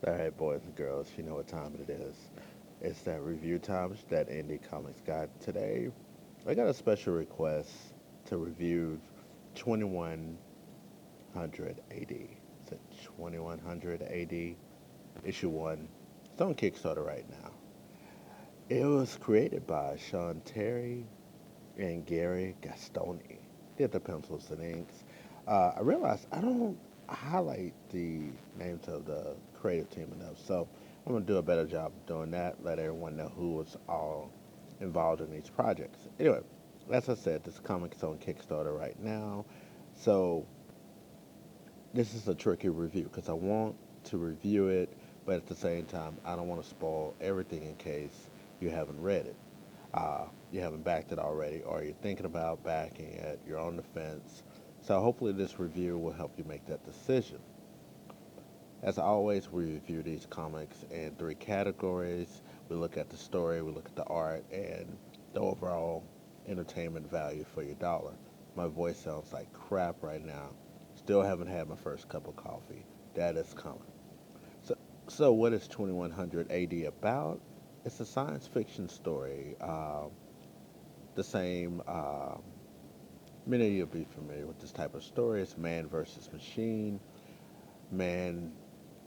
All right, boys and girls, you know what time it is. It's that review time, it's that indie comics guide. Today, I got a special request to review 2100 AD. It's a 2100 AD, issue 1. It's on Kickstarter right now. It was created by Sean Terry and Garry Gastonny. Did the pencils and inks. I realized I don't highlight the names of the creative team enough, so I'm gonna do a better job of doing that. Let everyone know who was all involved in these projects. Anyway, as I said, this comic is on Kickstarter right now, so this is a tricky review because I want to review it, but at the same time, I don't want to spoil everything in case you haven't read it. You haven't backed it already, or you're thinking about backing it, you're on the fence. So hopefully this review will help you make that decision. As always, we review these comics in three categories. We look at the story, we look at the art, and the overall entertainment value for your dollar. My voice sounds like crap right now. Still haven't had my first cup of coffee. That is coming. So, so what is 2100 AD about? It's a science fiction story. The same. Many of you will be familiar with this type of story. It's man versus machine. Man,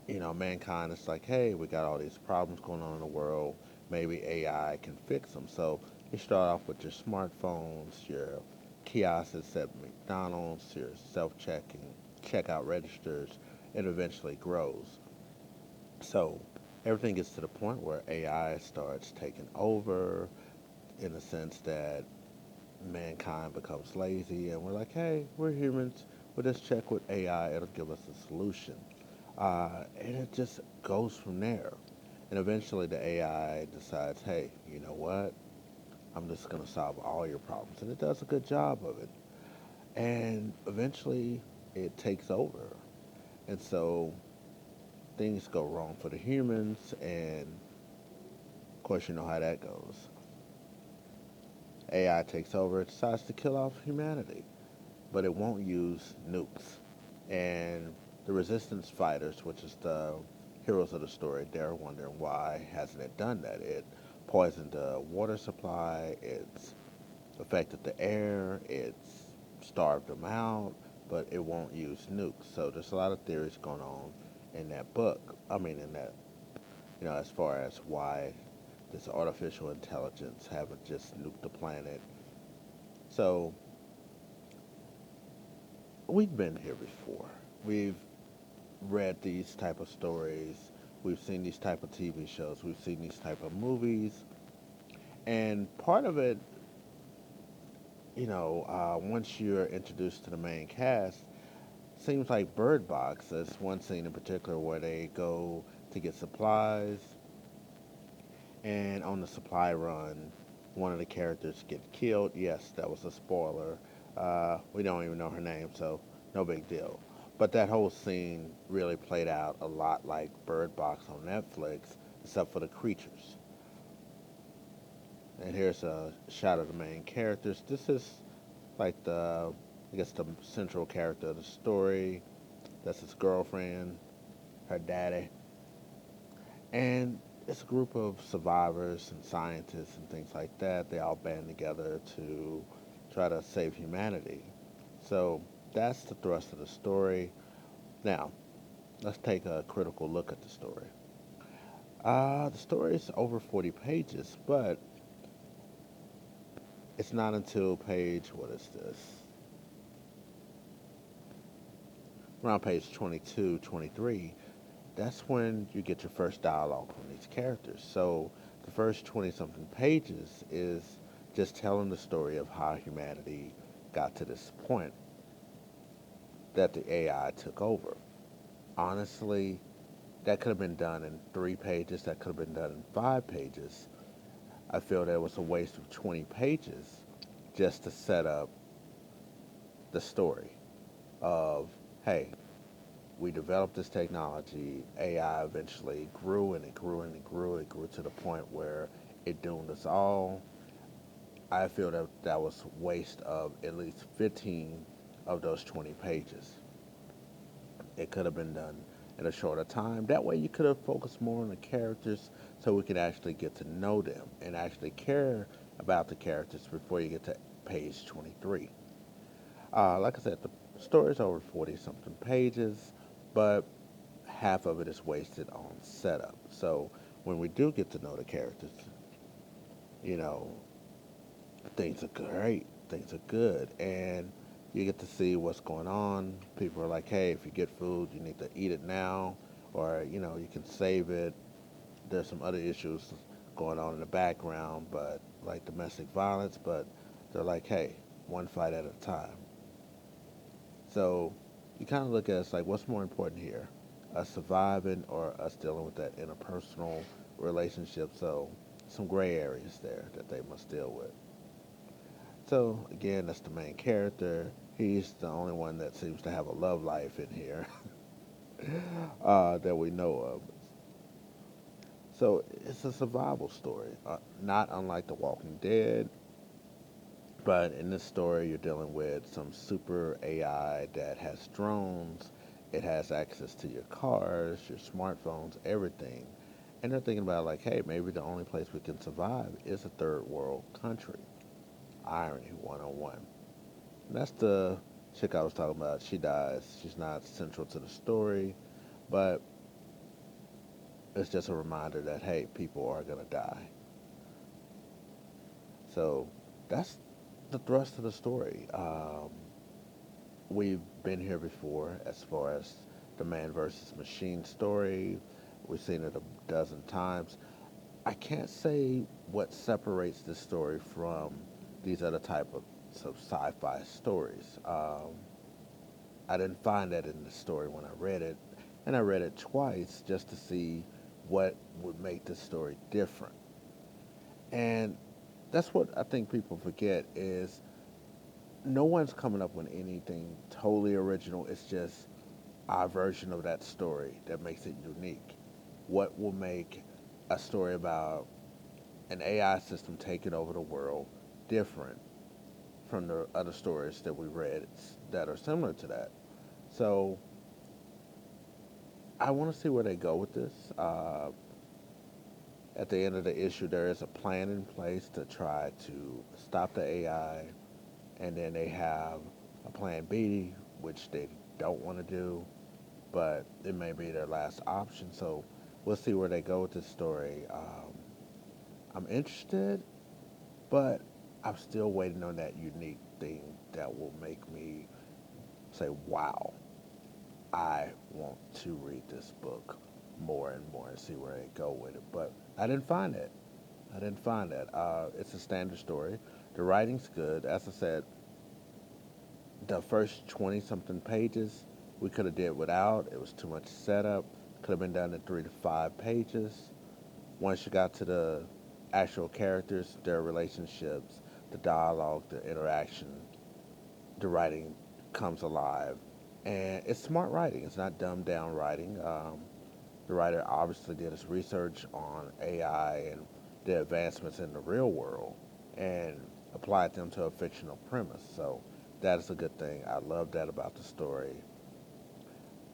mankind is like, hey, we got all these problems going on in the world. Maybe AI can fix them. So you start off with your smartphones, your kiosks at McDonald's, your self-checking checkout registers, and eventually grows. So everything gets to the point where AI starts taking over in the sense that mankind becomes lazy and we're like, hey, we're humans. We'll just check with AI. It'll give us a solution. And it just goes from there. And eventually the AI decides, hey, you know what? I'm just going to solve all your problems. And it does a good job of it. And eventually it takes over. And so things go wrong for the humans. And of course, you know how that goes. AI takes over, it decides to kill off humanity, but it won't use nukes. And the resistance fighters, which is the heroes of the story, they're wondering why hasn't it done that? It poisoned the water supply, it's affected the air, it's starved them out, but it won't use nukes. So there's a lot of theories going on in that book. I mean, in that, as far as why this artificial intelligence haven't just nuked the planet. So we've been here before. We've read these type of stories. We've seen these type of TV shows. We've seen these type of movies. And part of it, once you're introduced to the main cast, seems like Bird Box. There's one scene in particular where they go to get supplies, and on the supply run, one of the characters gets killed. Yes, that was a spoiler. We don't even know her name, so no big deal. But that whole scene really played out a lot like Bird Box on Netflix, except for the creatures. And here's a shot of the main characters. This is like I guess, the central character of the story. That's his girlfriend, her daddy, and it's a group of survivors and scientists and things like that. They all band together to try to save humanity. So that's the thrust of the story. Now, let's take a critical look at the story. The story is over 40 pages, but it's not until page, what is this? Around page 22, 23, that's when you get your first dialogue from these characters. So the first 20 something pages is just telling the story of how humanity got to this point that the AI took over. Honestly, that could have been done in 3 pages, that could have been done in 5 pages. I feel that it was a waste of 20 pages just to set up the story of, hey, we developed this technology. AI eventually grew and it grew and it grew. It grew to the point where it doomed us all. I feel that that was a waste of at least 15 of those 20 pages. It could have been done in a shorter time. That way you could have focused more on the characters so we could actually get to know them and actually care about the characters before you get to page 23. Like I said, the story's over 40 something pages, but half of it is wasted on setup. So when we do get to know the characters, you know, things are great, things are good, and you get to see what's going on. People are like, hey, if you get food, you need to eat it now, or, you can save it. There's some other issues going on in the background, but like domestic violence, but they're like, hey, one fight at a time. So you kind of look at it, it's like, what's more important here? Us surviving or us dealing with that interpersonal relationship? So some gray areas there that they must deal with. So again, that's the main character. He's the only one that seems to have a love life in here that we know of. So it's a survival story, not unlike The Walking Dead. But in this story, you're dealing with some super AI that has drones. It has access to your cars, your smartphones, everything. And they're thinking about like, hey, maybe the only place we can survive is a third world country. Irony 101. And that's the chick I was talking about. She dies. She's not central to the story, but it's just a reminder that hey, people are gonna die. So that's the thrust of the story. We've been here before as far as the man versus machine story. We've seen it a dozen times. I can't say what separates this story from these other type of sci-fi stories. I didn't find that in the story when I read it, and I read it twice just to see what would make this story different. And that's what I think people forget is no one's coming up with anything totally original. It's just our version of that story that makes it unique. What will make a story about an AI system taking over the world different from the other stories that we read that are similar to that? So I want to see where they go with this. At the end of the issue, there is a plan in place to try to stop the AI, and then they have a plan B, which they don't want to do, but it may be their last option. So we'll see where they go with this story. I'm interested, but I'm still waiting on that unique thing that will make me say, wow, I want to read this book more and more and see where they go with it. But I didn't find it. I didn't find that. It's a standard story. The writing's good. As I said, the first 20 something pages we could have did without. It was too much setup. Could have been done in 3 to 5 pages. Once you got to the actual characters, their relationships, the dialogue, the interaction, the writing comes alive. And it's smart writing. It's not dumbed down writing. The writer obviously did his research on AI and the advancements in the real world and applied them to a fictional premise. So that is a good thing. I love that about the story.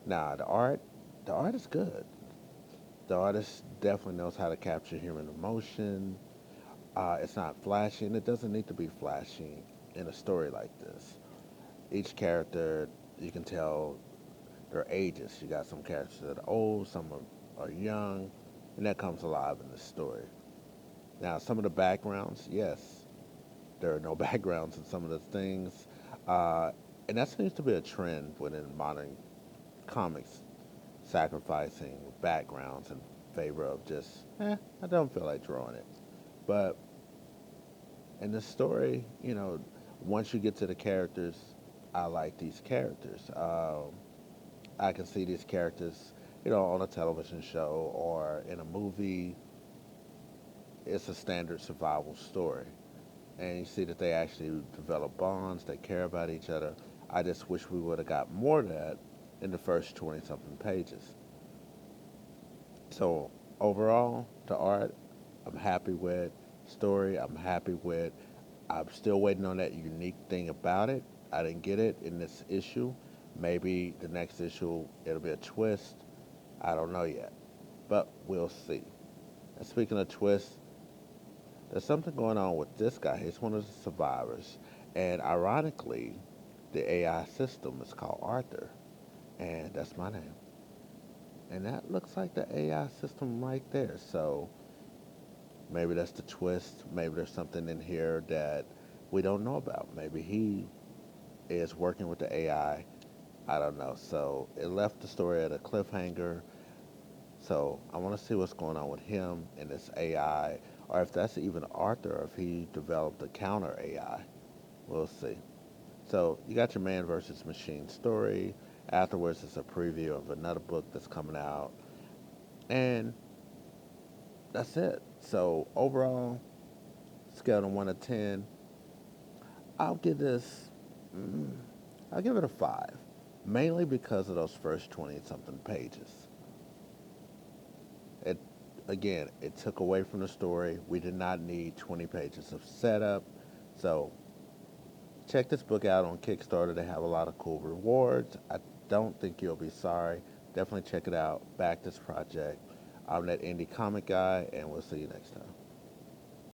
Now, the art is good. The artist definitely knows how to capture human emotion. It's not flashy, and it doesn't need to be flashy in a story like this. Each character, you can tell their ages. You got some characters that are old, some are young, and that comes alive in the story. Now, some of the backgrounds, yes, there are no backgrounds in some of the things, uh, and that seems to be a trend within modern comics, sacrificing backgrounds in favor of just, I don't feel like drawing it. But in this story, once you get to the characters, I like these characters. I can see these characters, on a television show or in a movie. It's a standard survival story. And you see that they actually develop bonds, they care about each other. I just wish we would have got more of that in the first 20 something pages. So overall, the art, I'm happy with. Story, I'm happy with. I'm still waiting on that unique thing about it. I didn't get it in this issue. Maybe the next issue, it'll be a twist. I don't know yet, but we'll see. And speaking of twists, there's something going on with this guy. He's one of the survivors. And ironically, the AI system is called Arthur. And that's my name. And that looks like the AI system right there. So maybe that's the twist. Maybe there's something in here that we don't know about. Maybe he is working with the AI. I don't know. So it left the story at a cliffhanger. So I want to see what's going on with him and this AI, or if that's even Arthur, or if he developed a counter AI. We'll see. So you got your man versus machine story. Afterwards, it's a preview of another book that's coming out, and that's it. So overall, scale of 1 to 10, I'll give this. Mm, I'll give it a 5, mainly because of those first 20 something pages. It again, it took away from the story. We did not need 20 pages of setup. So check this book out on Kickstarter. They have a lot of cool rewards. I don't think you'll be sorry. Definitely check it out. Back this project. I'm that indie comic guy, and we'll see you next time.